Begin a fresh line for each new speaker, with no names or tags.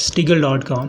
stigl.com،